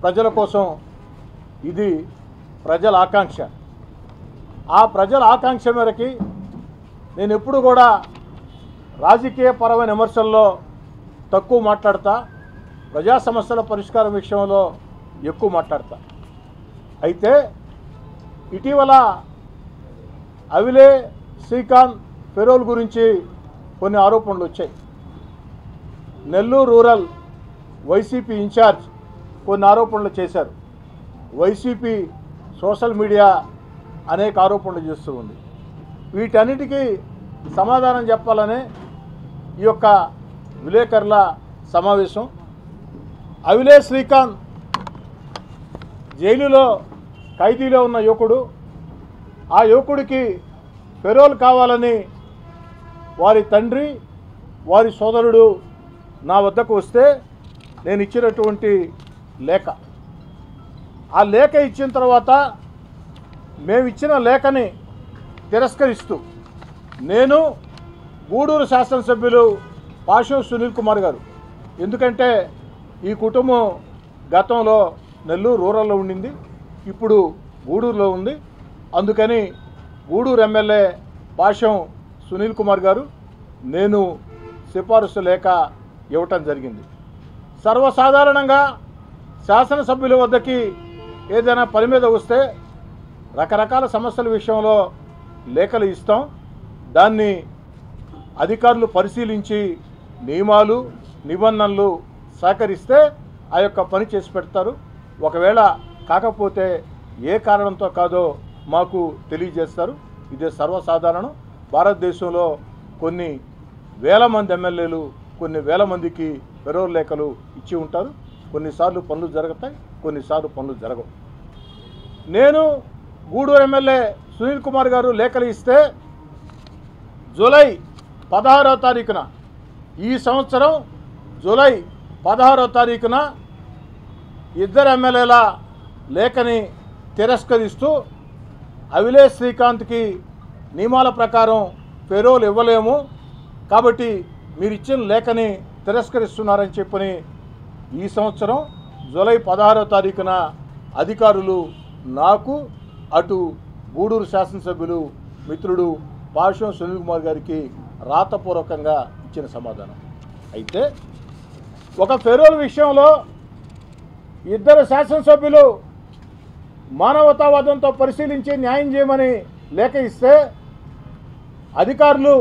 ప్రజల కోసం ఇది ప్రజల ఆకాంక్ష. ఆ ప్రజల ఆకాంక్ష మేరకి నేను ఎప్పుడు కూడా రాజకీయ పరమైన విమర్శల్లో తక్కువ మాట్లాడతా, ప్రజా సమస్యల పరిష్కారం విషయంలో ఎక్కువ మాట్లాడతా. అయితే ఇటీవల అవిలే శ్రీకాంత్ ఫెరోల్ గురించి కొన్ని ఆరోపణలు వచ్చాయి. నెల్లూరు రూరల్ వైసీపీ ఇన్ఛార్జ్ కొన్ని ఆరోపణలు చేశారు. వైసీపీ సోషల్ మీడియా అనేక ఆరోపణలు చేస్తూ ఉంది. వీటన్నిటికీ సమాధానం చెప్పాలనే ఈ యొక్క విలేకరుల సమావేశం. అవిలే శ్రీకాంత్ జైలులో ఖైదీలో ఉన్న యువకుడు. ఆ యువకుడికి ఫెరోల్ కావాలని వారి తండ్రి, వారి సోదరుడు నా వద్దకు వస్తే నేను ఇచ్చినటువంటి లేఖ. ఆ లేఖ ఇచ్చిన తర్వాత మేము ఇచ్చిన లేఖని తిరస్కరిస్తూ నేను, గూడూరు శాసనసభ్యులు పాషం సునీల్ కుమార్ గారు, ఎందుకంటే ఈ కుటుంబం గతంలో నెల్లూరు రూరల్లో ఉండింది, ఇప్పుడు గూడూరులో ఉంది, అందుకని గూడూరు ఎమ్మెల్యే పాషం సునీల్ కుమార్ గారు నేను సిఫారసు లేఖ ఇవ్వటం జరిగింది. సర్వసాధారణంగా శాసనసభ్యుల వద్దకి ఏదైనా పని మీద వస్తే రకరకాల సమస్యల విషయంలో లేఖలు ఇస్తాం. దాన్ని అధికారులు పరిశీలించి నియమాలు నిబంధనలు సహకరిస్తే ఆ యొక్క పని చేసి పెడతారు. ఒకవేళ కాకపోతే ఏ కారణంతో కాదో మాకు తెలియజేస్తారు. ఇదే సర్వసాధారణం. భారతదేశంలో కొన్ని వేల మంది ఎమ్మెల్యేలు కొన్ని వేల మందికి ఫెరోల్ లేఖలు ఇచ్చి ఉంటారు. కొన్నిసార్లు పనులు జరుగుతాయి, కొన్నిసార్లు పనులు జరగవు. నేను గూడూరు ఎమ్మెల్యే సునీల్ కుమార్ గారు లేఖలు ఇస్తే జూలై 16వ తారీఖున, ఈ సంవత్సరం జూలై 16వ తారీఖున ఇద్దరు ఎమ్మెల్యేల లేఖని తిరస్కరిస్తూ అవిలే శ్రీకాంత్కి నియమాల ప్రకారం ఫెరోల్ ఇవ్వలేము, కాబట్టి మీరు ఇచ్చిన లేఖని తిరస్కరిస్తున్నారని చెప్పని ఈ సంవత్సరం జూలై 16వ తారీఖున అధికారులు నాకు, అటు గూడూరు శాసనసభ్యులు మిత్రుడు పాషం సునీల్ కుమార్ గారికి రాతపూర్వకంగా ఇచ్చిన సమాధానం. అయితే ఒక ఫెరోల్ విషయంలో ఇద్దరు శాసనసభ్యులు మానవతావాదంతో పరిశీలించి న్యాయం చేయమని లేఖ ఇస్తే అధికారులు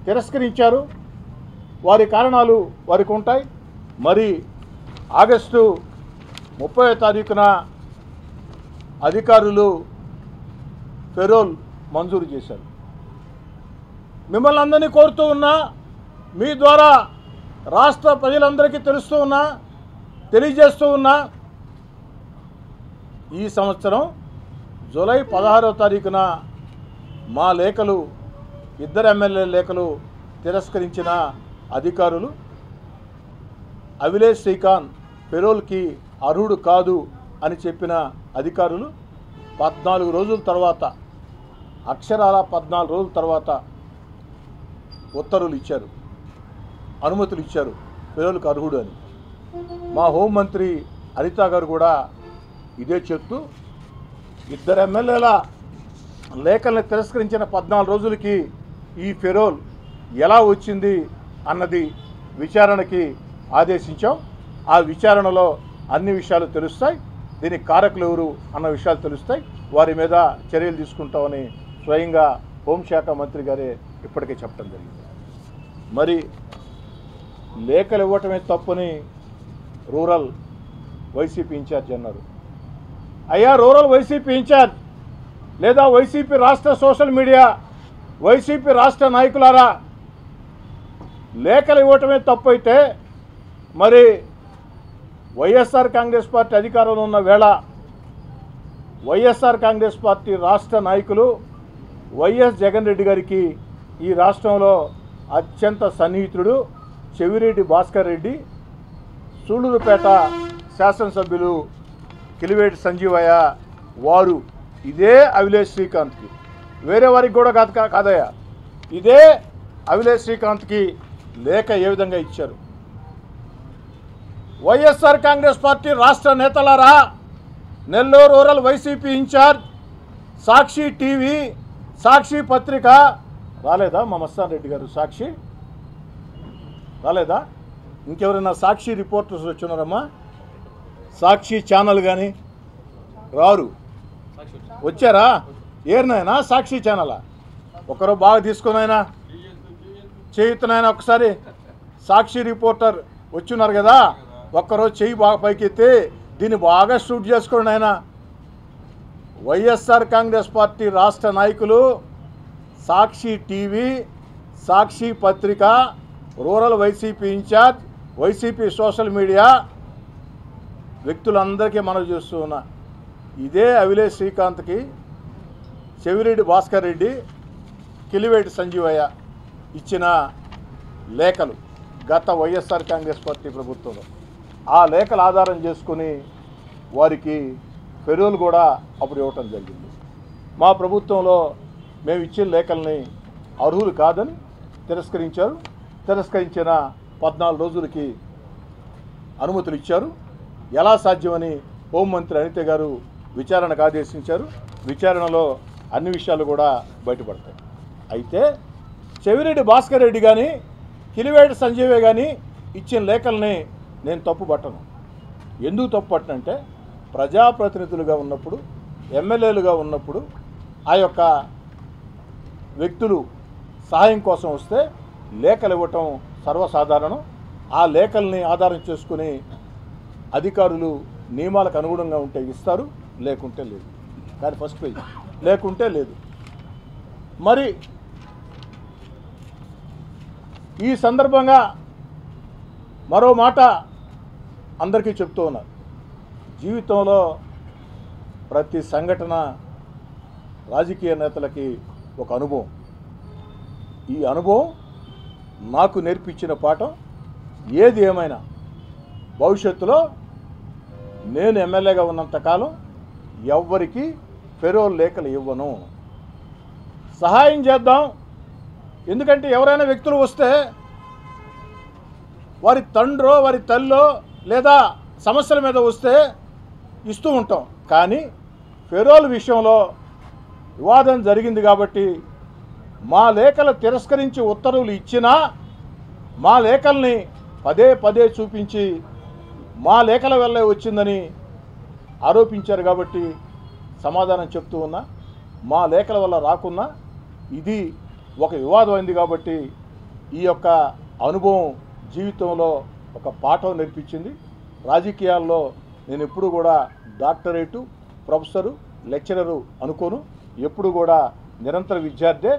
తిరస్కరించారు. వారి కారణాలు వారికి ఉంటాయి. మరి ఆగస్టు 30వ తారీఖున అధికారులు ఫెరోల్ మంజూరు చేశారు. మిమ్మల్ని అందరినీ కోరుతూ ఉన్నా, మీ ద్వారా రాష్ట్ర ప్రజలందరికీ తెలియజేస్తూ ఉన్నా, ఈ సంవత్సరం జూలై 16వ తారీఖున మా లేఖలు, ఇద్దరు ఎమ్మెల్యే లేఖలు తిరస్కరించిన అధికారులు అవిలే శ్రీకాంత్ ఫెరోల్కి అర్హుడు కాదు అని చెప్పిన అధికారులు 14 రోజుల తర్వాత, అక్షరాల 14 రోజుల తర్వాత ఉత్తర్వులు ఇచ్చారు, అనుమతులు ఇచ్చారు ఫెరోల్కి అర్హుడు అని. మా హోంమంత్రి అనిత గారు కూడా ఇదే చెప్తూ ఇద్దరు ఎమ్మెల్యేల లేఖల్ని తిరస్కరించిన 14 రోజులకి ఈ ఫెరోల్ ఎలా వచ్చింది అన్నది విచారణకి ఆదేశించాం. ఆ విచారణలో అన్ని విషయాలు తెలుస్తాయి. దీనికి కారకులు ఎవరు అన్న విషయాలు తెలుస్తాయి. వారి మీద చర్యలు తీసుకుంటామని స్వయంగా హోంశాఖ మంత్రి గారే ఇప్పటికే చెప్పడం జరిగింది. మరి లేఖలు ఇవ్వటమే తప్పుని రూరల్ వైసీపీ ఇన్ఛార్జ్ అన్నారు. అయ్యా, రూరల్ వైసీపీ ఇన్ఛార్జ్ లేదా వైసీపీ రాష్ట్ర సోషల్ మీడియా, వైసీపీ రాష్ట్ర నాయకులారా, లేఖలు ఇవ్వటమే తప్పు అయితే మరి వైఎస్ఆర్ కాంగ్రెస్ పార్టీ అధికారంలో ఉన్న వేళ వైఎస్ఆర్ కాంగ్రెస్ పార్టీ రాష్ట్ర నాయకులు వైఎస్ జగన్ రెడ్డి గారికి ఈ రాష్ట్రంలో అత్యంత సన్నిహితుడు చెవిరెడ్డి భాస్కర్ రెడ్డి, సూళ్లూరుపేట శాసనసభ్యులు కిలివేటి సంజీవయ్య, వారు ఇదే అవిలే శ్రీకాంత్కి, వేరే వారికి కూడా కాదయ్యా, ఇదే అవిలే శ్రీకాంత్కి లేఖ ఏ విధంగా ఇచ్చారు. వైఎస్ఆర్ కాంగ్రెస్ పార్టీ రాష్ట్ర నేతలారా, నెల్లూరు రూరల్ వైసీపీ ఇన్ఛార్జ్, సాక్షి టీవీ, సాక్షి పత్రిక రాలేదా? మా మస్తాన్ రెడ్డి గారు సాక్షి రాలేదా? ఇంకెవరైనా సాక్షి రిపోర్టర్స్ వచ్చినారమ్మా? సాక్షి ఛానల్ కానీ రారు, వచ్చారా? ఏరినాయనా సాక్షి ఛానలా? ఒకరు బాగా తీసుకున్నాయినా చేయుతున్నాయన ఒకసారి సాక్షి రిపోర్టర్ వచ్చిన్నారు కదా, ఒక్కరోజు చెయ్యి బాగా పైకెత్తి దీన్ని బాగా షూట్ చేసుకోండి. ఆయన వైఎస్ఆర్ కాంగ్రెస్ పార్టీ రాష్ట్ర నాయకులు, సాక్షి టీవీ, సాక్షి పత్రిక, rural YCP in charge, YCP social media వ్యక్తులందరికీ మనవి చేస్తూ ఉన్నా, ఇదే అవిలేష్ శ్రీకాంత్కి, చెవిరెడ్డి భాస్కర్ రెడ్డి, కిలివేటి సంజీవయ్య ఇచ్చిన లేఖలు గత వైఎస్ఆర్ కాంగ్రెస్ పార్టీ ప్రభుత్వంలో, ఆ లేఖలు ఆధారం చేసుకుని వారికి పెరోల్ కూడా అప్పుడు ఇవ్వటం జరిగింది. మా ప్రభుత్వంలో మేము ఇచ్చిన లేఖల్ని అర్హులు కాదని తిరస్కరించారు. తిరస్కరించిన 14 రోజులకి అనుమతులు ఇచ్చారు. ఎలా సాధ్యమని హోంమంత్రి అనిత గారు విచారణకు ఆదేశించారు. విచారణలో అన్ని విషయాలు కూడా బయటపడతాయి. అయితే చెవిరెడ్డి భాస్కర్ రెడ్డి కానీ, కిలివేటి సంజీవే కానీ ఇచ్చిన లేఖల్ని నేను తప్పు పట్టను. ఎందుకు తప్పు పట్టనంటే, ప్రజాప్రతినిధులుగా ఉన్నప్పుడు, ఎమ్మెల్యేలుగా ఉన్నప్పుడు ఆ యొక్క వ్యక్తులు సహాయం కోసం వస్తే లేఖలు ఇవ్వటం సర్వసాధారణం. ఆ లేఖల్ని ఆధారం చేసుకుని అధికారులు నియమాలకు అనుగుణంగా ఉంటే ఇస్తారు, లేకుంటే లేదు. కానీ ఫస్ట్ పేజ్ లేకుంటే లేదు. మరి ఈ సందర్భంగా మరో మాట అందరికీ చెప్తూ ఉన్నారు. జీవితంలో ప్రతి సంఘటన రాజకీయ నేతలకి ఒక అనుభవం. ఈ అనుభవం నాకు నేర్పించిన పాఠం, ఏది ఏమైనా భవిష్యత్తులో నేను ఎమ్మెల్యేగా ఉన్నంతకాలం ఎవ్వరికి పెరోల్ లేఖలు ఇవ్వను. సహాయం చేద్దాం. ఎందుకంటే ఎవరైనా వ్యక్తులు వస్తే వారి తండ్రో వారి తల్లో లేదా సమస్యల మీద వస్తే ఇస్తూ ఉంటాం. కానీ పెరోల్ విషయంలో వివాదం జరిగింది కాబట్టి మా లేఖలు తిరస్కరించి ఉత్తర్వులు ఇచ్చినా మా లేఖల్ని పదే పదే చూపించి మా లేఖల వల్లే వచ్చిందని ఆరోపించారు. కాబట్టి సమాధానం చెప్తూ ఉన్నా, మా లేఖల వల్ల రాకున్నా ఇది ఒక వివాదం అయింది కాబట్టి ఈ యొక్క అనుభవం జీవితంలో ఒక పాఠం నేర్పించింది. రాజకీయాల్లో నేను ఎప్పుడు కూడా డాక్టరేటు, ప్రొఫెసరు, లెక్చరరు అనుకోను. ఎప్పుడు కూడా నిరంతర విద్యార్థే.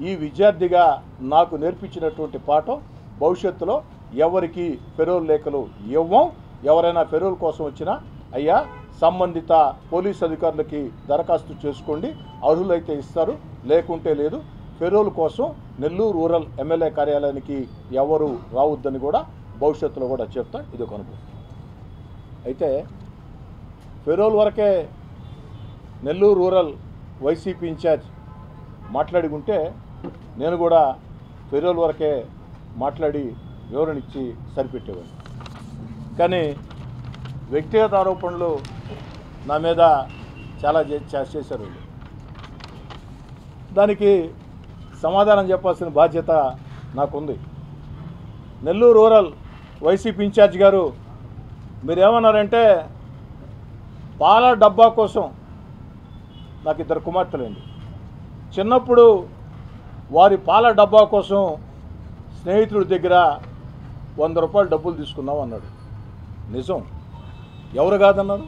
ఈ విద్యార్థిగా నాకు నేర్పించినటువంటి పాఠం, భవిష్యత్తులో ఎవరికి పెరోల్ లేఖలు ఇవ్వం. ఎవరైనా పెరోల్ కోసం వచ్చినా అయ్యా సంబంధిత పోలీస్ అధికారులకి దరఖాస్తు చేసుకోండి, అర్హులైతే ఇస్తారు, లేకుంటే లేదు. పెరోల్ కోసం నెల్లూరు రూరల్ ఎమ్మెల్యే కార్యాలయానికి ఎవరు రావద్దని కూడా భవిష్యత్తులో కూడా చెప్తా. ఇది ఒక అనుభవం. అయితే పెరోల్ వరకే నెల్లూరు రూరల్ వైసీపీ ఇన్ఛార్జ్ మాట్లాడి ఉంటే నేను కూడా పెరోల్ వరకే మాట్లాడి వివరణ ఇచ్చి సరిపెట్టేవాడిని. కానీ వ్యక్తిగత ఆరోపణలు నా మీద చాలా చేశారు. దానికి సమాధానం చెప్పాల్సిన బాధ్యత నాకుంది. నెల్లూరు రూరల్ వైసీపీ ఇన్ఛార్జ్ గారు మీరేమన్నారంటే, పాల డబ్బా కోసం, నాకు 2 కుమార్తెలండి, చిన్నప్పుడు వారి పాల డబ్బా కోసం స్నేహితుడి దగ్గర 100 రూపాయలు డబ్బులు తీసుకున్నాం అన్నాడు. నిజం. ఎవరు కాదన్నారు?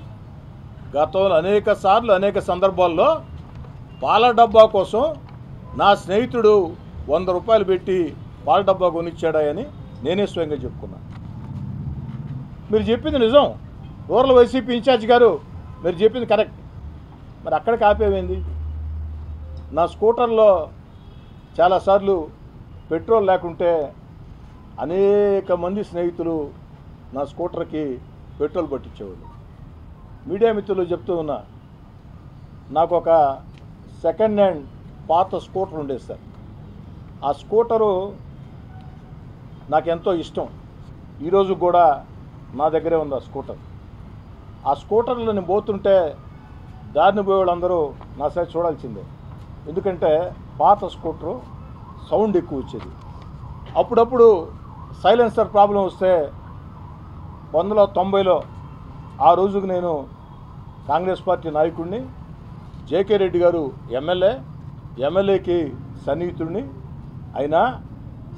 గతంలో అనేక సార్లు అనేక సందర్భాల్లో పాల డబ్బా కోసం నా స్నేహితుడు 100 రూపాయలు పెట్టి పాల డబ్బా కొనిచ్చాడా అని నేనే స్వయంగా చెప్పుకున్నాను. మీరు చెప్పింది నిజం. రూరల్ వైసీపీ ఇన్ఛార్జ్ గారు మీరు చెప్పింది కరెక్ట్. మరి అక్కడికి ఆపేమైంది? నా స్కూటర్లో చాలాసార్లు పెట్రోల్ లేకుంటే అనేక మంది స్నేహితులు నా స్కూటర్కి పెట్రోల్ పట్టించేవాళ్ళు. మీడియా మిత్రులు చెప్తూ ఉన్నా, నాకు ఒక సెకండ్ హ్యాండ్ పాత స్కూటర్ ఉండేది సార్. ఆ స్కూటరు నాకెంతో ఇష్టం. ఈరోజు కూడా నా దగ్గరే ఉంది ఆ స్కూటర్. ఆ స్కూటర్లో నేను పోతుంటే దారిని పోయే వాళ్ళందరూ నా సైడ్ చూడాల్సిందే. ఎందుకంటే పాత స్కూటరు సౌండ్ ఎక్కువ వచ్చేది. అప్పుడప్పుడు సైలెన్సర్ ప్రాబ్లం వస్తే 1990లో ఆ రోజుకు నేను కాంగ్రెస్ పార్టీ నాయకుడిని, జేకే రెడ్డి గారు ఎమ్మెల్యేకి సన్నిహితుడిని. అయినా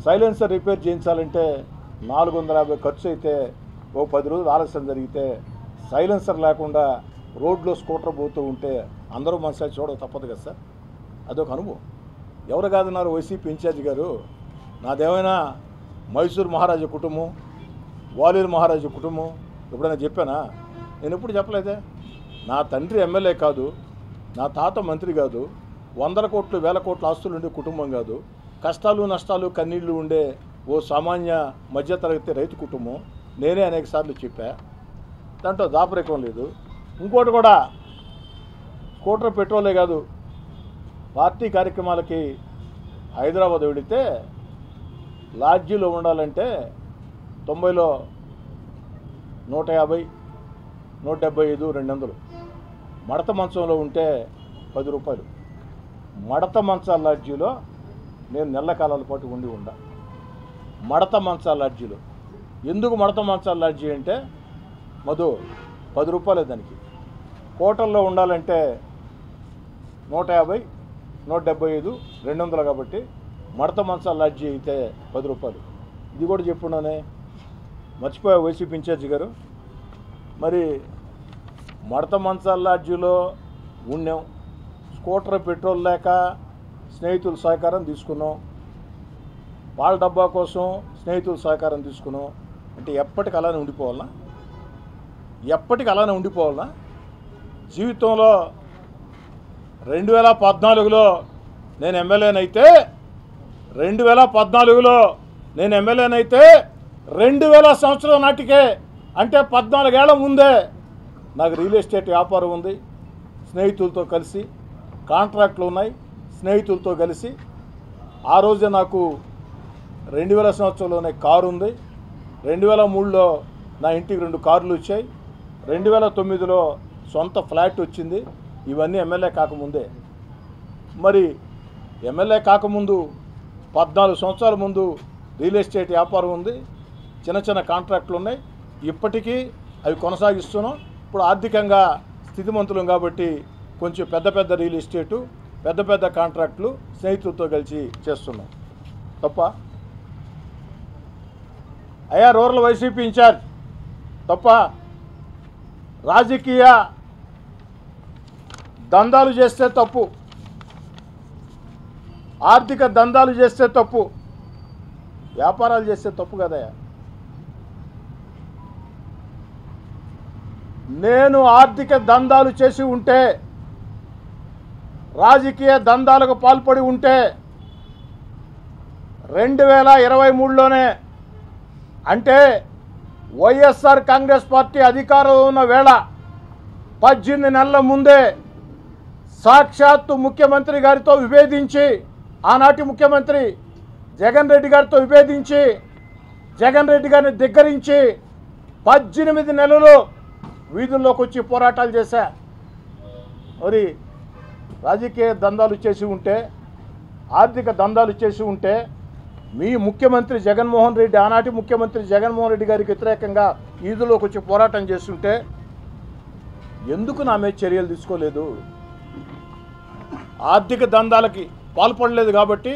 సైలెన్సర్ రిపేర్ చేయించాలంటే 450 ఖర్చు అయితే, ఓ 10 రోజులు ఆలస్యం జరిగితే సైలెన్సర్ లేకుండా రోడ్లో స్కూటర్ పోతూ ఉంటే అందరూ మన సైడ్ చూడక తప్పదు కదా సార్. అదొక అనుభవం. ఎవరు కాదన్నారు వైసీపీ ఇన్ఛార్జి గారు. నాదేమైనా మైసూర్ మహారాజా కుటుంబం, గ్వాలియర్ మహారాజా కుటుంబం ఎప్పుడైనా చెప్పానా? నేను ఎప్పుడు చెప్పలేదే. నా తండ్రి ఎమ్మెల్యే కాదు, నా తాత మంత్రి కాదు, 100 కోట్లు 1000 కోట్ల ఆస్తులు ఉండే కుటుంబం కాదు, కష్టాలు నష్టాలు కన్నీళ్లు ఉండే ఓ సామాన్య మధ్యతరగతి రైతు కుటుంబం. నేనే అనేక సార్లు చెప్పా, దాంట్లో దాపరికం లేదు. ఇంకోటి కూడా, స్కూటర్ పెట్రోలే కాదు, పార్టీ కార్యక్రమాలకి హైదరాబాద్ వెళితే లాడ్జీలో ఉండాలంటే 90లో 150, 175, 200. మడత మంచంలో ఉంటే 10 రూపాయలు. మడత మంచాల లాడ్జీలో నేను నెల కాలాల పాటు ఉండా. మడత మంచాల లాడ్జీలో. ఎందుకు మడత మంచాల లాడ్జీ అంటే మధు 10 రూపాయలే దానికి. హోటల్లో ఉండాలంటే 150, 175, 200 కాబట్టి మడత మంచాల లాడ్జీ అయితే 10 రూపాయలు. ఇది కూడా చెప్పున్నానే, మర్చిపోయా వైసీపీ ఇన్ఛార్జి గారు. మరి మడత మంచాల లాడ్జీలో ఉన్నాం, స్కూటర్ పెట్రోల్ లేక స్నేహితుల సహకారం తీసుకున్నాం, పాల డబ్బా కోసం స్నేహితుల సహకారం తీసుకున్నాం. అంటే ఎప్పటికి అలానే ఉండిపోవాలనా? ఎప్పటికి అలానే ఉండిపోవాలనా? జీవితంలో 2014లో నేను ఎమ్మెల్యేనైతే 2000 సంవత్సరం నాటికే, అంటే 14 ఏళ్ల ముందే నాకు రియల్ ఎస్టేట్ వ్యాపారం ఉంది. స్నేహితులతో కలిసి కాంట్రాక్ట్లు ఉన్నాయి, స్నేహితులతో కలిసి. ఆ రోజే నాకు 2000 సంవత్సరంలోనే కారు ఉంది. 2003లో నా ఇంటికి 2 కార్లు వచ్చాయి. 2009లో సొంత ఫ్లాట్ వచ్చింది. ఇవన్నీ ఎమ్మెల్యే కాకముందే. మరి ఎమ్మెల్యే కాకముందు 14 సంవత్సరాల ముందు రియల్ ఎస్టేట్ వ్యాపారం ఉంది, చిన్న చిన్న కాంట్రాక్ట్లు ఉన్నాయి. ఇప్పటికీ అవి కొనసాగిస్తున్నాం. ఇప్పుడు ఆర్థికంగా స్థితిమంతులం కాబట్టి కొంచెం పెద్ద రియల్ ఎస్టేటు, పెద్ద కాంట్రాక్టులు స్నేహితులతో కలిసి చేస్తున్నాం. తప్ప అయ్యా రూరల్ వైసీపీ ఇన్ఛార్జ్ తప్ప? రాజకీయ దందాలు చేస్తే తప్పు, ఆర్థిక దందాలు చేస్తే తప్పు, వ్యాపారాలు చేస్తే తప్పు కదయ్యా. నేను ఆర్థిక దందాలు చేసి ఉంటే, రాజకీయ దందాలకు పాల్పడి ఉంటే 2023లోనే, అంటే వైఎస్ఆర్ కాంగ్రెస్ పార్టీ అధికారంలో ఉన్న వేళ 18 నెలల ముందే సాక్షాత్తు ముఖ్యమంత్రి గారితో విభేదించి, ఆనాటి ముఖ్యమంత్రి జగన్ రెడ్డి గారితో విభేదించి, జగన్ రెడ్డి గారిని ధిక్కరించి 18 నెలలు వీధుల్లోకి వచ్చి పోరాటాలు చేశా. మరి రాజకీయ దందాలు చేసి ఉంటే, ఆర్థిక దందాలు చేసి ఉంటే, మీ ముఖ్యమంత్రి జగన్మోహన్ రెడ్డి, ఆనాటి ముఖ్యమంత్రి జగన్మోహన్ రెడ్డి గారికి వ్యతిరేకంగా వీధుల్లోకి వచ్చి పోరాటం చేస్తుంటే ఎందుకు నా మీద చర్యలు తీసుకోలేదు? ఆర్థిక దందాలకి పాల్పడలేదు కాబట్టి,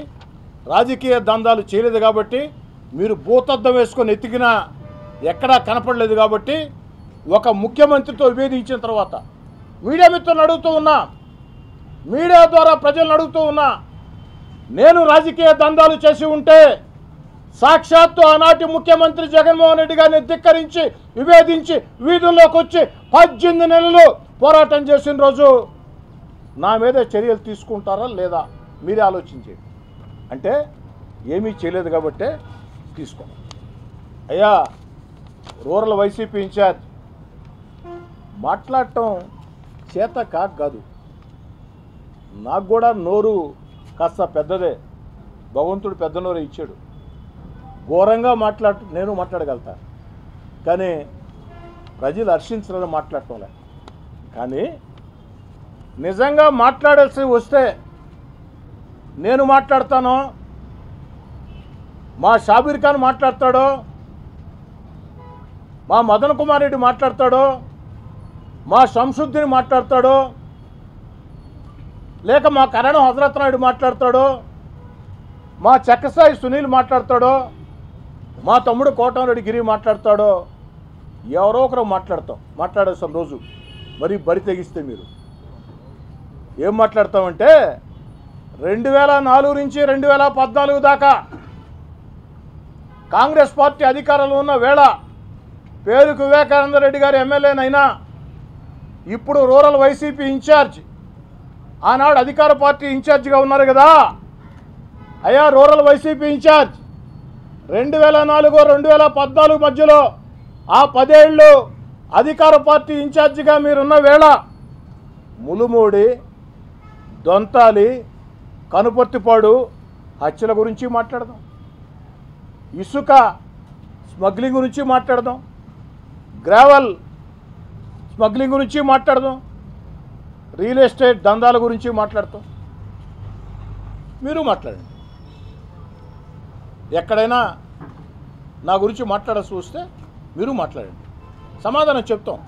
రాజకీయ దందాలు చేయలేదు కాబట్టి, మీరు భూతద్దం వేసుకొని ఎతికినా ఎక్కడా కనపడలేదు కాబట్టి, ఒక ముఖ్యమంత్రితో విభేదించిన తర్వాత మీడియా మిత్రులను అడుగుతూ ఉన్నా, మీడియా ద్వారా ప్రజలను అడుగుతూ ఉన్నా, నేను రాజకీయ దందాలు చేసి ఉంటే సాక్షాత్తు ఆనాటి ముఖ్యమంత్రి జగన్మోహన్ రెడ్డి గారిని ధిక్కరించి విభేదించి వీధుల్లోకి వచ్చి 18 నెలలు పోరాటం చేసిన రోజు నా మీద చర్యలు తీసుకుంటారా లేదా మీరే ఆలోచించండి. అంటే ఏమీ చేయలేదు కాబట్టే తీసుకోండి. అయ్యా రూరల్ వైసీపీ ఇన్ఛార్జ్, మాట్లాడటం చేత కాదు, నాకు కూడా నోరు కాస్త పెద్దదే, భగవంతుడు పెద్ద నోరే ఇచ్చాడు. ఘోరంగా నేను మాట్లాడగలుగుతా, కానీ ప్రజలు హర్షించాలని మాట్లాడటం లేదు. కానీ నిజంగా మాట్లాడాల్సి వస్తే నేను మాట్లాడతాను, మా షాబీర్ ఖాన్ మాట్లాడతాడో, మా మదన్ కుమార్ రెడ్డి మాట్లాడతాడో, మా శంసుద్దీన్ మాట్లాడతాడో, లేక మా కరణం హజరత్ నాయుడు మాట్లాడతాడో, మా చక్కసాయి సునీల్ మాట్లాడతాడో, మా తమ్ముడు కోటంరెడ్డి గిరి మాట్లాడతాడో, ఎవరో ఒకరు మాట్లాడేస్తాం రోజు. మరి బరి తెగిస్తే మీరు ఏం మాట్లాడతామంటే 2004 నుంచి 2014 దాకా కాంగ్రెస్ పార్టీ అధికారంలో ఉన్న వేళ పేరుకు వివేకానంద రెడ్డి గారు ఎమ్మెల్యేనైనా ఇప్పుడు రూరల్ వైసీపీ ఇన్ఛార్జ్, ఆనాడు అధికార పార్టీ ఇన్ఛార్జిగా ఉన్నారు కదా అయ్యా. రూరల్ వైసీపీ ఇన్ఛార్జ్ 2004-2014 మధ్యలో ఆ 10 ఏళ్ళు అధికార పార్టీ ఇన్ఛార్జిగా మీరున్న వేళ ములుమూడి, దొంతాలి, కనుపర్తిపాడు హత్యల గురించి మాట్లాడదాం, ఇసుక స్మగ్లింగ్ గురించి మాట్లాడదాం, గ్రావెల్ స్మగ్లింగ్ గురించి మాట్లాడదాం, రియల్ ఎస్టేట్ దందాల గురించి మాట్లాడతాం. మీరు మాట్లాడండి. ఎక్కడైనా నా గురించి మాట్లాడాల్సి వస్తే మీరు మాట్లాడండి, సమాధానం చెప్తాం.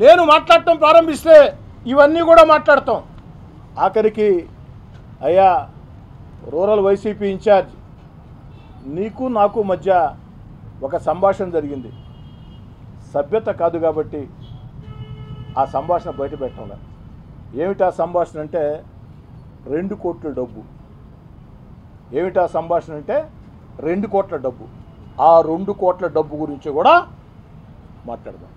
నేను మాట్లాడటం ప్రారంభిస్తే ఇవన్నీ కూడా మాట్లాడతాం. ఆఖరికి అయ్యా రూరల్ వైసీపీ ఇన్ఛార్జ్, నీకు నాకు మధ్య ఒక సంభాషణ జరిగింది, సభ్యత కాదు కాబట్టి ఆ సంభాషణ బయట పెట్టడం. ఏమిటా సంభాషణ అంటే 2 కోట్ల డబ్బు. ఏమిటా సంభాషణ అంటే 2 కోట్ల డబ్బు. ఆ 2 కోట్ల డబ్బు గురించి కూడా మాట్లాడదాం.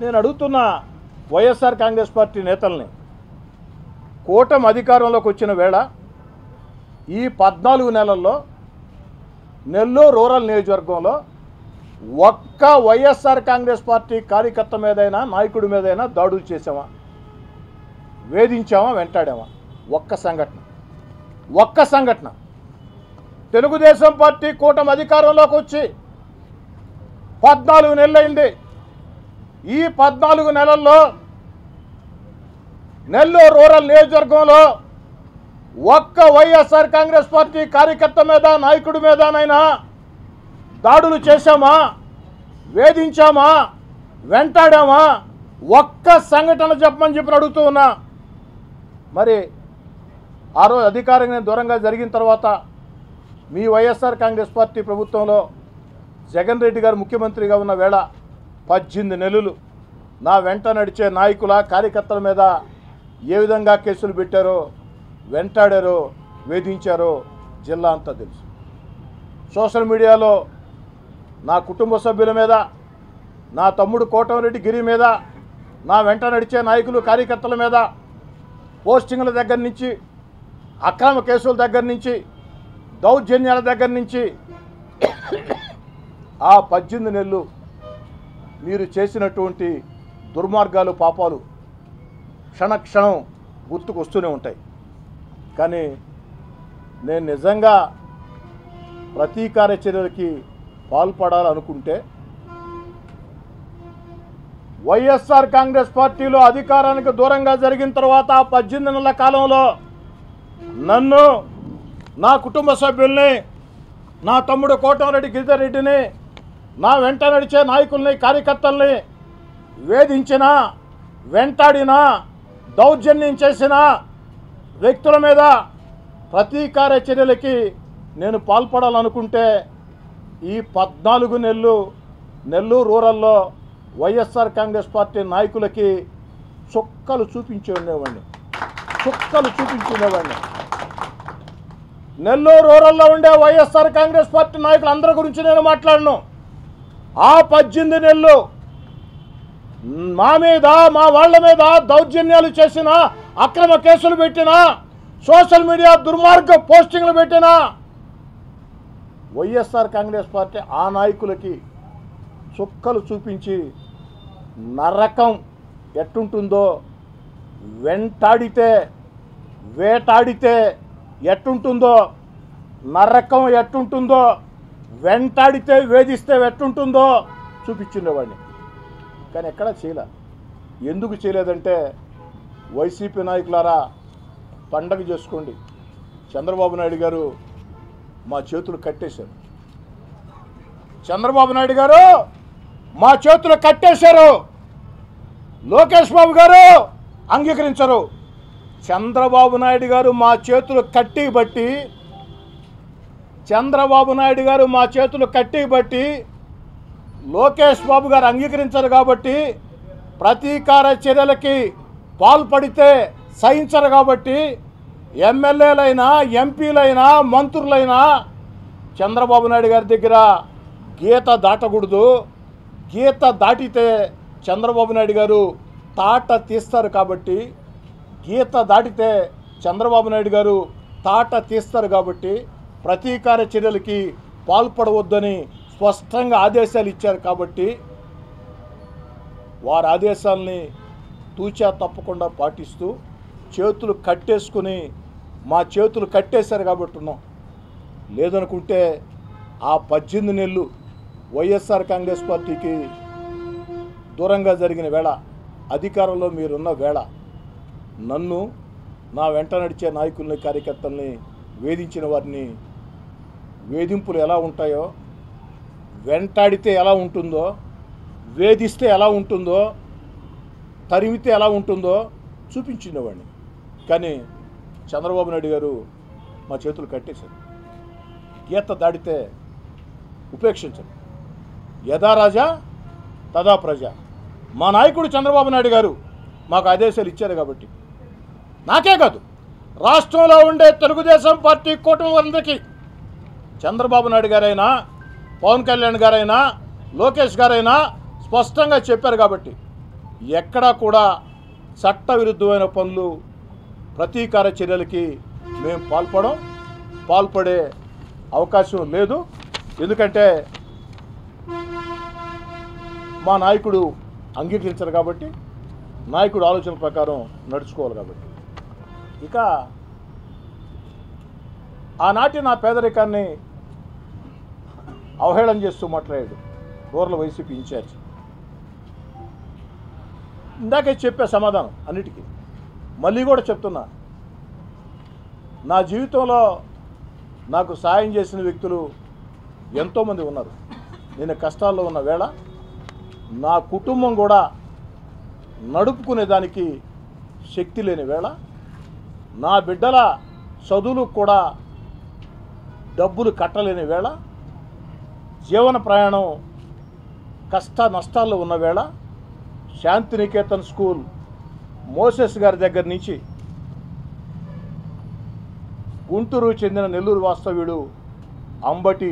నేను అడుగుతున్న వైఎస్ఆర్ కాంగ్రెస్ పార్టీ నేతల్ని, కూటమి అధికారంలోకి వచ్చిన వేళ ఈ 14 నెలల్లో నెల్లూరు రూరల్ నియోజకవర్గంలో ఒక్క వైఎస్ఆర్ కాంగ్రెస్ పార్టీ కార్యకర్త మీదైనా నాయకుడి మీదైనా దాడులు చేసామా, వేధించామా, వెంటాడామా? ఒక్క సంఘటన. తెలుగుదేశం పార్టీ కూటమి అధికారంలోకి వచ్చి 14 నెలలైంది. ఈ 14 నెలల్లో నెల్లూరు రూరల్ నియోజకవర్గంలో ఒక్క వైఎస్ఆర్ కాంగ్రెస్ పార్టీ కార్యకర్త మీద నాయకుడి మీదనైనా దాడులు చేశామా, వేధించామా, వెంటాడామా? ఒక్క సంఘటన చెప్పమని అడుగుతూ ఉన్నా. మరి ఆ రోజు అధికారంగా దూరంగా జరిగిన తర్వాత మీ వైఎస్ఆర్ కాంగ్రెస్ పార్టీ ప్రభుత్వంలో జగన్ రెడ్డి గారు ముఖ్యమంత్రిగా ఉన్న వేళ 18 నెలలు నా వెంట నడిచే నాయకుల కార్యకర్తల మీద ఏ విధంగా కేసులు పెట్టారో, వెంటాడారో, వేధించారో జిల్లా అంతా తెలుసు. సోషల్ మీడియాలో నా కుటుంబ సభ్యుల మీద, నా తమ్ముడు కోటంరెడ్డి గిరి మీద, నా వెంట నడిచే నాయకులు కార్యకర్తల మీద పోస్టింగ్ల దగ్గర నుంచి, అక్రమ కేసుల దగ్గర నుంచి, దౌర్జన్యాల దగ్గర నుంచి ఆ 18 నెలలు మీరు చేసినటువంటి దుర్మార్గాలు, పాపాలు క్షణక్షణం గుర్తుకొస్తూనే ఉంటాయి. కానీ నేను నిజంగా ప్రతీకార చర్యలకి పాల్పడాలనుకుంటే వైఎస్ఆర్ కాంగ్రెస్ పార్టీలో అధికారానికి దూరంగా జరిగిన తర్వాత 18 నెలల కాలంలో నన్ను, నా కుటుంబ సభ్యుల్ని, నా తమ్ముడు కోటంరెడ్డి గిరిధర్ రెడ్డిని, నా వెంట నడిచే నాయకుల్ని, కార్యకర్తల్ని వేధించిన, వెంటాడిన, దౌర్జన్యం చేసిన వ్యక్తుల మీద ప్రతీకార చర్యలకి నేను పాల్పడాలనుకుంటే ఈ 14 నెలలు నెల్లూరు రూరల్లో వైఎస్ఆర్ కాంగ్రెస్ పార్టీ నాయకులకి చుక్కలు చూపించి ఉండేవాడిని. నెల్లూరు రూరల్లో ఉండే వైఎస్ఆర్ కాంగ్రెస్ పార్టీ నాయకులు అందరి గురించి నేను మాట్లాడను. ఆ 18 నెలలు మా మీద, మా వాళ్ళ మీద దౌర్జన్యాలు చేసిన, అక్రమ కేసులు పెట్టిన, సోషల్ మీడియా దుర్మార్గ పోస్టింగ్లు పెట్టిన వైఎస్ఆర్ కాంగ్రెస్ పార్టీ ఆ నాయకులకి చుక్కలు చూపించి నరకం ఎట్టుంటుందో, వెంటాడితే, వేటాడితే ఎట్టుంటుందో నరకం ఎట్టుంటుందో, వెంటాడితే వేధిస్తే ఎట్టుంటుందో చూపించుండేవాడిని. కానీ ఎక్కడా చేయలే. ఎందుకు చేయలేదంటే, వైసీపీ నాయకులారా పండగ చేసుకోండి, చంద్రబాబు నాయుడు గారు మా చేతులు కట్టేశారు, చంద్రబాబు నాయుడు గారు మా చేతులు కట్టేశారు, లోకేష్ బాబు గారు అంగీకరించరు. చంద్రబాబు నాయుడు గారు మా చేతులు కట్టి బట్టి, చంద్రబాబు నాయుడు గారు మా చేతులు కట్టి బట్టి లోకేష్ బాబు గారు అంగీకరించరు కాబట్టి, ప్రతీకార చర్యలకి పాల్పడితే సహించరు కాబట్టి, ఎమ్మెల్యేలైనా ఎంపీలైనా మంత్రులైనా చంద్రబాబు నాయుడు గారి దగ్గర గీత దాటకూడదు. గీత దాటితే చంద్రబాబు నాయుడు గారు తాట తీస్తారు కాబట్టి, గీత దాటితే చంద్రబాబు నాయుడు గారు తాట తీస్తారు కాబట్టి ప్రతీకార చర్యలకి పాల్పడవద్దని స్పష్టంగా ఆదేశాలు ఇచ్చారు కాబట్టి, వారి ఆదేశాలని తూచా తప్పకుండా పాటిస్తూ చేతులు కట్టేసుకుని మా చేతులు కట్టేశారు కాబట్టి ఉన్నాం. లేదనుకుంటే ఆ 18 నెలలు వైఎస్ఆర్ కాంగ్రెస్ పార్టీకి దూరంగా జరిగిన వేళ, అధికారంలో మీరున్న వేళ, నన్ను, నా వెంట నడిచే నాయకుల్ని కార్యకర్తల్ని వేధించిన వారిని, వేధింపులు ఎలా ఉంటాయో, వెంటాడితే ఎలా ఉంటుందో, వేధిస్తే ఎలా ఉంటుందో, తరిమితే ఎలా ఉంటుందో చూపించినవాడిని. కానీ చంద్రబాబు నాయుడు గారు మా చేతులు కట్టేశారు. గీత దాడితే ఉపేక్షించరు. యథా రాజా తదా ప్రజ. మా నాయకుడు చంద్రబాబు నాయుడు గారు మాకు ఆదేశాలు ఇచ్చారు కాబట్టి, నాకే కాదు రాష్ట్రంలో ఉండే తెలుగుదేశం పార్టీ కూటమి వాళ్ళందరికీ, చంద్రబాబు నాయుడు గారైనా, పవన్ కళ్యాణ్ గారైనా, లోకేష్ గారైనా స్పష్టంగా చెప్పారు కాబట్టి, ఎక్కడా కూడా చట్టవిరుద్ధమైన పనులు, ప్రతీకార చర్యలకి మేము పాల్పడే అవకాశం లేదు. ఎందుకంటే మా నాయకుడు అంగీకరించారు కాబట్టి, నాయకుడు ఆలోచన ప్రకారం నడుచుకోవాలి కాబట్టి. ఇక ఆనాటి నా పేదరికాన్ని అవహేళన చేస్తూ మాట్లాడాడు రూరల్ వైసీపీ ఇన్ఛార్జ్. ఇందాకే చెప్పే సమాధానం అన్నిటికీ మళ్ళీ కూడా చెప్తున్నా. నా జీవితంలో నాకు సాయం చేసిన వ్యక్తులు ఎంతోమంది ఉన్నారు. నేను కష్టాల్లో ఉన్న వేళ నా కుటుంబం కూడా నడుపుకునేదానికి శక్తి లేని వేళ, నా బిడ్డల చదువులకు కూడా డబ్బులు కట్టలేని వేళ, జీవన ప్రయాణం కష్ట నష్టాల్లో ఉన్న వేళ, శాంతినికేతన్ స్కూల్ మోసెస్ గారి దగ్గర నుంచి గుంటూరు చెందిన నెల్లూరు వాస్తవ్యుడు అంబటి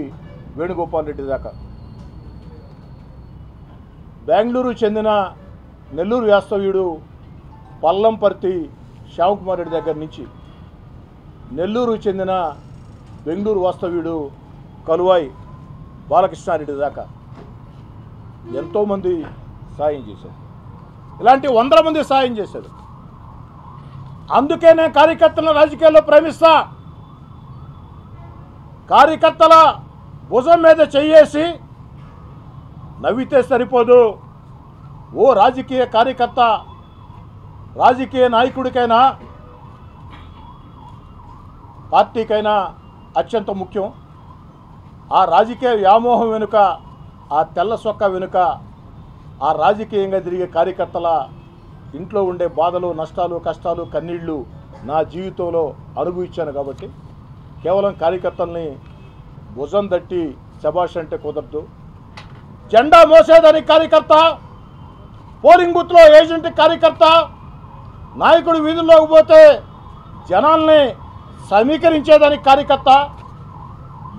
వేణుగోపాల్ రెడ్డి దాకా, బెంగళూరు చెందిన నెల్లూరు వాస్తవ్యుడు పల్లంపర్తి శ్యామకుమార్ రెడ్డి దగ్గర నుంచి, నెల్లూరు చెందిన బెంగళూరు వాస్తవ్యుడు కలువాయి బాలకృష్ణారెడ్డి దాకా ఎంతోమంది సాయం చేశారు. ఇలాంటి 100 మంది సాయం చేశారు. అందుకే నేను కార్యకర్తలను రాజకీయాల్లో ప్రేమిస్తా. కార్యకర్తల భుజం మీద చెయ్యేసి నవ్వితే సరిపోదు. ఓ రాజకీయ కార్యకర్త, రాజకీయ నాయకుడికైనా పార్టీకైనా అత్యంత ముఖ్యం ఆ రాజకీయ వ్యామోహం వెనుక, ఆ తెల్ల సొక్క వెనుక, ఆ రాజకీయంగా తిరిగే కార్యకర్తల ఇంట్లో ఉండే బాధలు, నష్టాలు, కష్టాలు, కన్నీళ్లు నా జీవితంలో అనుభవించాను కాబట్టి, కేవలం కార్యకర్తల్ని భుజం తట్టి శభాష్ అంటే కుదరదు. జెండా మోసేదానికి కార్యకర్త, పోలింగ్ బూత్లో ఏజెంట్ కార్యకర్త, నాయకుడు వీధుల్లోకి పోతే జనాల్ని సమీకరించేదానికి కార్యకర్త,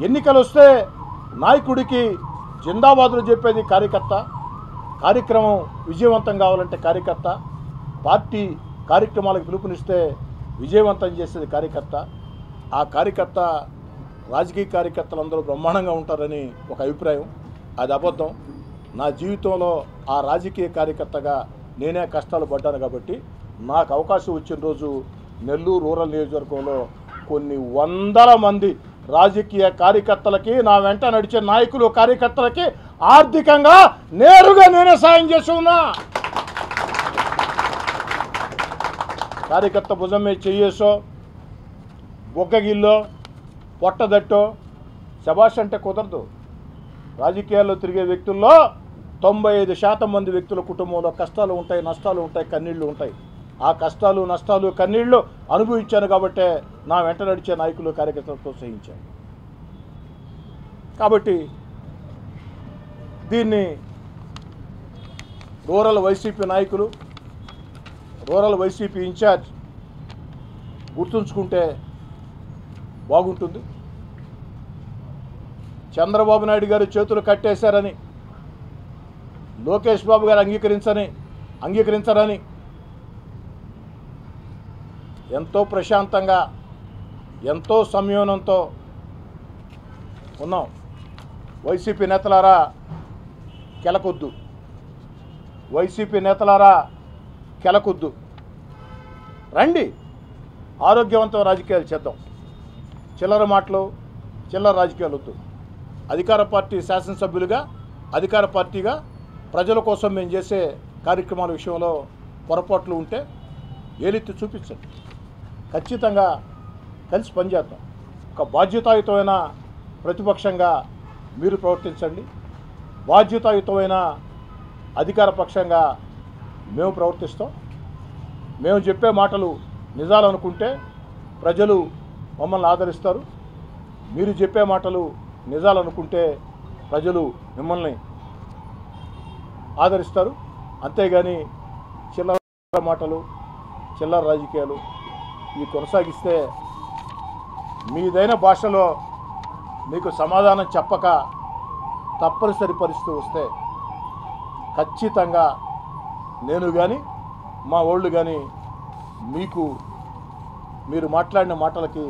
ఎన్నికలు వస్తే నాయకుడికి జిందాబాదులు చెప్పేది కార్యకర్త, కార్యక్రమం విజయవంతం కావాలంటే కార్యకర్త, పార్టీ కార్యక్రమాలకు పిలుపునిస్తే విజయవంతం చేసేది కార్యకర్త. ఆ కార్యకర్త, రాజకీయ కార్యకర్తలందరూ బ్రహ్మాండంగా ఉంటారని ఒక అభిప్రాయం. అది అబద్ధం. నా జీవితంలో ఆ రాజకీయ కార్యకర్తగా నేనే కష్టాలు పడ్డాను కాబట్టి, నాకు అవకాశం వచ్చిన రోజు నెల్లూరు రూరల్ నియోజకవర్గంలో కొన్ని 100 మంది రాజకీయ కార్యకర్తలకి, నా వెంట నడిచే నాయకులు కార్యకర్తలకి ఆర్థికంగా నేరుగా నేనే సాయం చేసి ఉన్నా. కార్యకర్త భుజం మీద చెయ్యేసో, బొగ్గగిల్లో, పొట్టదట్టో శబాష్ అంటే కుదరదు. రాజకీయాల్లో తిరిగే వ్యక్తుల్లో 95% మంది వ్యక్తుల కుటుంబంలో కష్టాలు ఉంటాయి, నష్టాలు ఉంటాయి, కన్నీళ్లు ఉంటాయి. ఆ కష్టాలు, నష్టాలు, కన్నీళ్లు అనుభవించాను కాబట్టే నా వెంట నడిచే నాయకులు కార్యకర్తలతో సహించాను. కాబట్టి దీన్ని రూరల్ వైసీపీ నాయకులు, రూరల్ వైసీపీ ఇన్ఛార్జ్ గుర్తుంచుకుంటే బాగుంటుంది. చంద్రబాబు నాయుడు గారు చేతులు కట్టేశారని, లోకేష్ బాబు గారు అంగీకరించరని ఎంతో ప్రశాంతంగా, ఎంతో సంయమనంతో ఉన్నాం. వైసీపీ నేతలారా కెలకొద్దు, వైసీపీ నేతలారా కెలకొద్దు, రండి ఆరోగ్యవంతం రాజకీయాలు చేద్దాం. చిల్లర మాటలు, చిల్లర రాజకీయాలు వద్దు. అధికార పార్టీ శాసనసభ్యులుగా, అధికార పార్టీగా ప్రజల కోసం మేము చేసే కార్యక్రమాల విషయంలో పొరపాట్లు ఉంటే ఏలెత్తి చూపించండి. ఖచ్చితంగా కలిసి పనిచేద్దాం. ఒక బాధ్యతాయుతమైన ప్రతిపక్షంగా మీరు ప్రవర్తించండి, బాధ్యతాయుతమైన అధికార పక్షంగా మేము ప్రవర్తిస్తాం. మేము చెప్పే మాటలు నిజాలు అనుకుంటే ప్రజలు మమ్మల్ని ఆదరిస్తారు. మీరు చెప్పే మాటలు నిజాలు అనుకుంటే ప్రజలు మిమ్మల్ని ఆదరిస్తారు. అంతేగాని చిల్లర మాటలు, చిల్లర రాజకీయాలు ఇవి కొనసాగిస్తే మీదైన భాషలో మీకు సమాధానం చెప్పక తప్పనిసరి పరిస్థితి వస్తే ఖచ్చితంగా నేను కానీ, మా వాళ్ళు కానీ మీరు మాట్లాడిన మాటలకి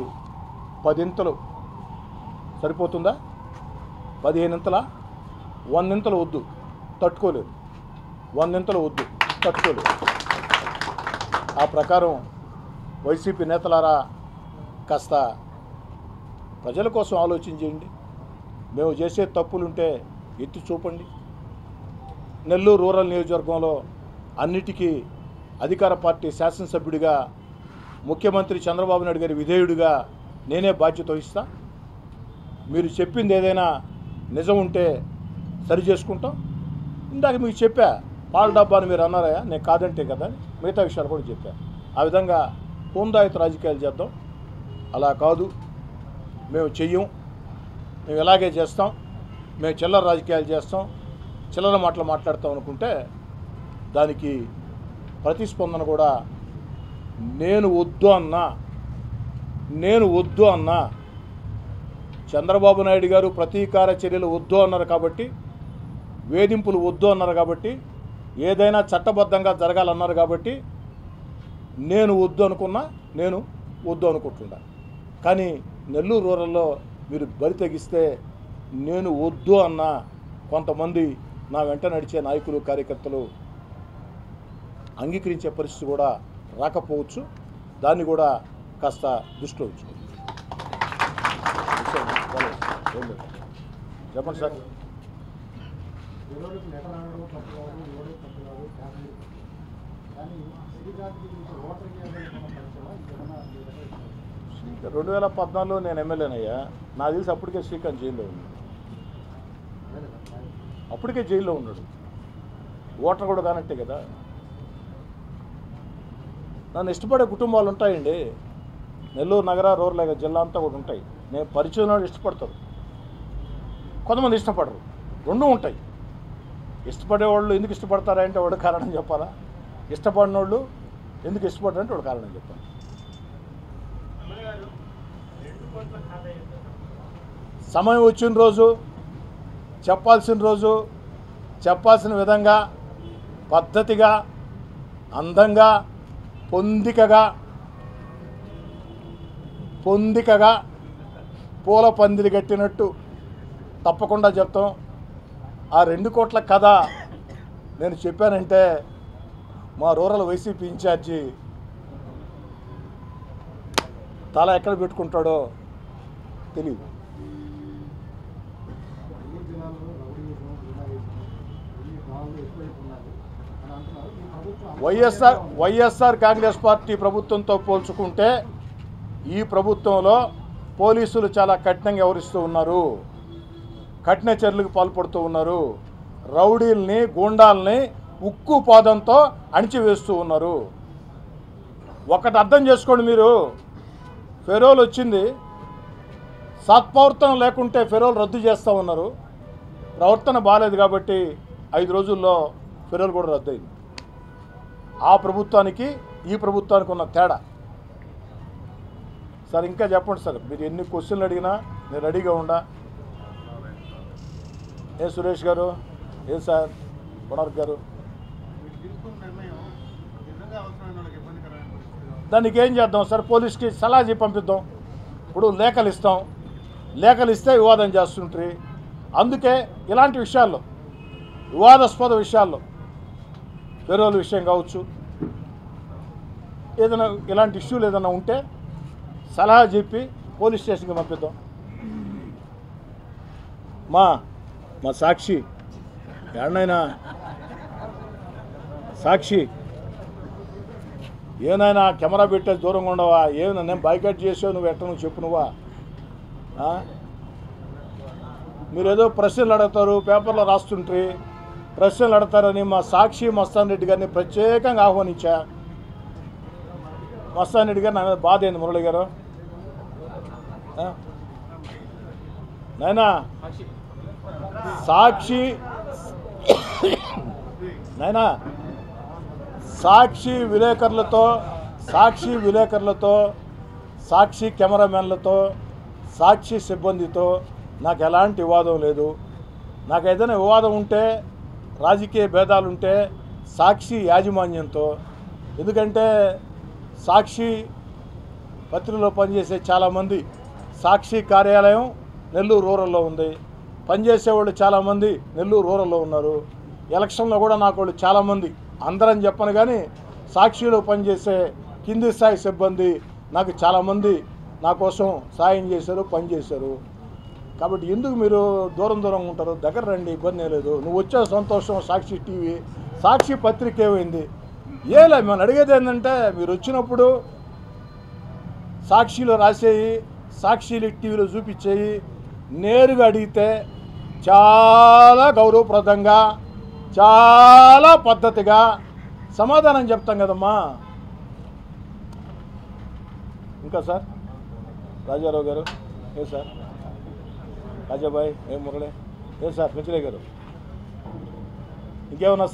10 సరిపోతుందా? 15 100 వద్దు, తట్టుకోలేదు. 100 వద్దు, తట్టుకోలేదు. ఆ ప్రకారం వైసీపీ నేతలారా కాస్త ప్రజల కోసం ఆలోచించేయండి. మేము చేసే తప్పులుంటే ఎత్తి చూపండి. నెల్లూరు రూరల్ నియోజకవర్గంలో అన్నిటికీ అధికార పార్టీ శాసనసభ్యుడిగా, ముఖ్యమంత్రి చంద్రబాబు నాయుడు గారి విధేయుడిగా నేనే బాధ్యత వహిస్తా. మీరు చెప్పింది ఏదైనా నిజం ఉంటే సరి చేసుకుంటాం. ఇందాక మీకు చెప్పా, పాల డబ్బాని మీరు అన్నారా, నేను కాదంటే కదా, మిగతా విషయాలు కూడా చెప్పా. ఆ విధంగా హోందాయుత రాజకీయాలు చేద్దాం. అలా కాదు, మేము చెయ్యం, మేము ఎలాగే చేస్తాం, మేము చిల్లర రాజకీయాలు చేస్తాం, చిల్లర మాటలు మాట్లాడతాం అనుకుంటే దానికి ప్రతిస్పందన కూడా నేను వద్దు అన్నా చంద్రబాబు నాయుడు గారు ప్రతీకార చర్యలు వద్దు అన్నారు కాబట్టి, వేధింపులు వద్దు అన్నారు కాబట్టి, ఏదైనా చట్టబద్ధంగా జరగాలన్నారు కాబట్టి నేను వద్దు అనుకుంటున్నా. కానీ నెల్లూరు రూరల్లో మీరు బరి తెగిస్తే నేను వద్దు అన్న కొంతమంది నా వెంట నడిచే నాయకులు, కార్యకర్తలు అంగీకరించే పరిస్థితి కూడా రాకపోవచ్చు. దాన్ని కూడా కాస్త దృష్టిలో ఉంచుకోండి. చెప్పండి సార్. శ్రీకాంత్ 2014లో నేను ఎమ్మెల్యేనయ్యా. నాకు తెలిసి అప్పటికే శ్రీకాంత్ జైల్లో ఉన్నాడు. అప్పటికే జైల్లో ఉన్నాడు. ఓటర్ కూడా కానట్టే కదా. నన్ను ఇష్టపడే కుటుంబాలు ఉంటాయండి. నెల్లూరు నగర, రూరల్ జిల్లా అంతా కూడా ఉంటాయి. నేను పరిచయం వాళ్ళు ఇష్టపడతారు, కొంతమంది ఇష్టపడరు. రెండూ ఉంటాయి. ఇష్టపడేవాళ్ళు ఎందుకు ఇష్టపడతారంటే వాడు కారణం చెప్పాలా, ఇష్టపడిన వాళ్ళు ఎందుకు ఇష్టపడరంటే వాడు కారణం చెప్పాలి. సమయం వచ్చిన రోజు చెప్పాల్సిన రోజు చెప్పాల్సిన విధంగా, పద్ధతిగా, అందంగా, పొందికగా పూల పందిరి కట్టినట్టు తప్పకుండా చెప్తాం. ఆ 2 కోట్ల కథ నేను చెప్పానంటే మా రూరల్ వైసీపీ ఇన్ఛార్జి తల ఎక్కడ పెట్టుకుంటాడో తెలియదు. వైఎస్ఆర్ కాంగ్రెస్ పార్టీ ప్రభుత్వంతో పోల్చుకుంటే ఈ ప్రభుత్వంలో పోలీసులు చాలా కఠినంగా వ్యవహరిస్తూ ఉన్నారు, కఠిన చర్యలకు పాల్పడుతూ ఉన్నారు, రౌడీల్ని గూండాల్ని ఉక్కు పాదంతో అణిచివేస్తూ ఉన్నారు. ఒకటి అర్థం చేసుకోండి, మీరు ఫెరోల్ వచ్చింది, సత్ప్రవర్తన లేకుంటే ఫెరోల్ రద్దు చేస్తూ ఉన్నారు. ప్రవర్తన బాగాలేదు కాబట్టి 5 రోజుల్లో ఫెరోల్ కూడా రద్దయింది. ఆ ప్రభుత్వానికి ఈ ప్రభుత్వానికి ఉన్న తేడా. సార్ ఇంకా చెప్పండి సార్, మీరు ఎన్ని క్వశ్చన్లు అడిగినా నేను రెడీగా ఉండా. ఏ సురేష్ గారు, ఏ సార్ కొనార్క్ గారు, దానికి ఏం చేద్దాం సార్? పోలీస్కి సలహా చెప్పి పంపిద్దాం. ఇప్పుడు లేఖలు ఇస్తే వివాదం చేస్తుంటారు. అందుకే ఇలాంటి విషయాల్లో, వివాదాస్పద విషయాల్లో, ఫెరోల్ విషయం కావచ్చు, ఏదైనా ఇలాంటి ఇష్యూలు ఏదైనా ఉంటే సలహా చెప్పి పోలీస్ స్టేషన్కి పంపిద్దాం. మా సాక్షి ఎన్నైనా సాక్షి ఏనైనా కెమెరా పెట్టేసి దూరంగా ఉండవా? ఏమైనా నేను బైకట్ చేసావు, నువ్వు ఎట్టను చెప్పు. నువ్వా మీరేదో ప్రశ్నలు అడుగుతారు, పేపర్లో రాస్తుంటారు, ప్రశ్నలు అడతారని మా సాక్షి మస్తాన్ రెడ్డి గారిని ప్రత్యేకంగా ఆహ్వానించా. మస్తాన్ రెడ్డి గారు నా మీద బాధ అయింది. మురళి గారు, నాయనా సాక్షి విలేకరులతో సాక్షి కెమెరామెన్లతో సాక్షి సిబ్బందితో నాకు ఎలాంటి వివాదం లేదు. నాకు ఏదైనా వివాదం ఉంటే, రాజకీయ భేదాలుంటే సాక్షి యాజమాన్యంతో. ఎందుకంటే సాక్షి పత్రికలో పనిచేసే చాలామంది, సాక్షి కార్యాలయం నెల్లూరు రూరల్లో ఉంది, పనిచేసేవాళ్ళు చాలామంది నెల్లూరు రూరల్లో ఉన్నారు. ఎలక్షన్లో కూడా నాకు వాళ్ళు చాలామంది, అందరని చెప్పను కానీ సాక్షిలో పనిచేసే కింది స్థాయి సిబ్బంది నాకు చాలామంది నా కోసం సాయం చేశారు, పనిచేశారు. కాబట్టి ఎందుకు మీరు దూరంగా ఉంటారు? దగ్గర రండి, ఇబ్బంది లేదు. నువ్వు వచ్చే సంతోషం. సాక్షి టీవీ, సాక్షి పత్రిక ఏమైంది? ఏలే, మనం అడిగేది ఏంటంటే, మీరు వచ్చినప్పుడు సాక్షిలో రాసేయి, సాక్షిలు టీవీలో చూపించేయి, నేరుగా అడిగితే చాలా గౌరవప్రదంగా, చాలా పద్ధతిగా సమాధానం చెప్తాం కదమ్మా. ఇంకా సార్ రాజారావు గారు, ఏ సార్ రాజాబాయ్, ఏ మురళి, ఏ సార్ పెంచలే గారు, ఇంకేమన్నా సార్?